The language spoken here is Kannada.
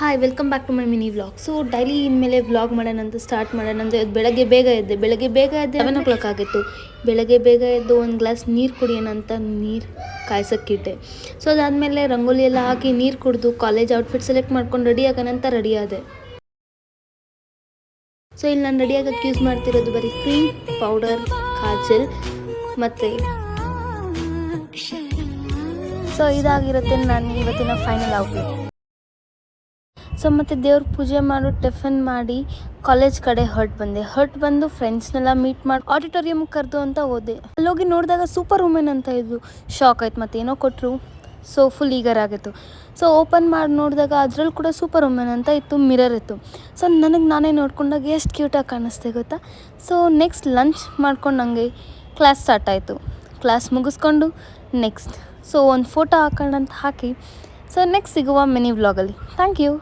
Hi welcome back to my mini vlog. So daily ಇನ್ಮೇಲೆ ವ್ಲಾಗ್ ಮಾಡೋಣಂತ ಸ್ಟಾರ್ಟ್ ಮಾಡೋಣಂತ ಬೆಳಗ್ಗೆ ಬೇಗ ಎದ್ದೆ 7 o'clock ಆಗಿತ್ತು. ಬೆಳಗ್ಗೆ ಬೇಗ ಎದ್ದು ಒಂದು ಗ್ಲಾಸ್ ನೀರು ಕುಡಿಯೋಣಂತ ನೀರು ಕಾಯ್ಸೋಕ್ಕಿಟ್ಟೆ. ಸೊ ಅದಾದಮೇಲೆ ರಂಗೋಲಿ ಎಲ್ಲ ಹಾಕಿ ನೀರು ಕುಡಿದು ಕಾಲೇಜ್ ಔಟ್ಫಿಟ್ ಸೆಲೆಕ್ಟ್ ಮಾಡ್ಕೊಂಡು ರೆಡಿ ಆಗೋಣಂತ ರೆಡಿ ಆದೆ. ಸೊ ಇಲ್ಲಿ ನಾನು ರೆಡಿ ಆಗೋಕ್ಕೆ ಯೂಸ್ ಮಾಡ್ತಿರೋದು ಬರೀ ಕ್ರೀಮ್, ಪೌಡರ್, ಕಾಜಲ್ ಮತ್ತು ಸೊ ಇದಾಗಿರುತ್ತೆ ನಾನು ಇವತ್ತಿನ ಫೈನಲ್ ಔಟ್ಲುಕ್. ಸೊ ಮತ್ತು ದೇವ್ರ ಪೂಜೆ ಮಾಡಿ ಟಿಫನ್ ಮಾಡಿ ಕಾಲೇಜ್ ಕಡೆ ಹೊರಟು ಬಂದು ಫ್ರೆಂಡ್ಸ್ನೆಲ್ಲ ಮೀಟ್ ಮಾಡಿ ಆಡಿಟೋರಿಯಮ್ ಕರೆದು ಅಂತ ಹೋದೆ. ಅಲ್ಲೋಗಿ ನೋಡಿದಾಗ ಸೂಪರ್ ವುಮೆನ್ ಅಂತ ಇದ್ದರು. ಶಾಕ್ ಆಯ್ತು, ಮತ್ತು ಏನೋ ಕೊಟ್ಟರು. ಸೊ ಫುಲ್ ಈಗರ್ ಆಗಿತ್ತು. ಸೊ ಓಪನ್ ಮಾಡಿ ನೋಡಿದಾಗ ಅದರಲ್ಲಿ ಕೂಡ ಸೂಪರ್ ವುಮೆನ್ ಅಂತ ಇತ್ತು, ಮಿರರ್ ಇತ್ತು. ಸೊ ನನಗೆ ನಾನೇ ನೋಡ್ಕೊಂಡಾಗ ಎಷ್ಟು ಕ್ಯೂಟಾಗಿ ಕಾಣಿಸ್ತೆ ಗೊತ್ತಾ. ಸೊ ನೆಕ್ಸ್ಟ್ ಲಂಚ್ ಮಾಡ್ಕೊಂಡು ನನಗೆ ಕ್ಲಾಸ್ ಸ್ಟಾರ್ಟ್ ಆಯಿತು. ಕ್ಲಾಸ್ ಮುಗಿಸ್ಕೊಂಡು ನೆಕ್ಸ್ಟ್ ಸೊ ಒಂದು ಫೋಟೋ ಹಾಕೋಣ ಅಂತ ಹಾಕಿ ಸೊ ನೆಕ್ಸ್ಟ್ ಸಿಗುವ ಮಿನಿ ವ್ಲಾಗಲ್ಲಿ. Thank you.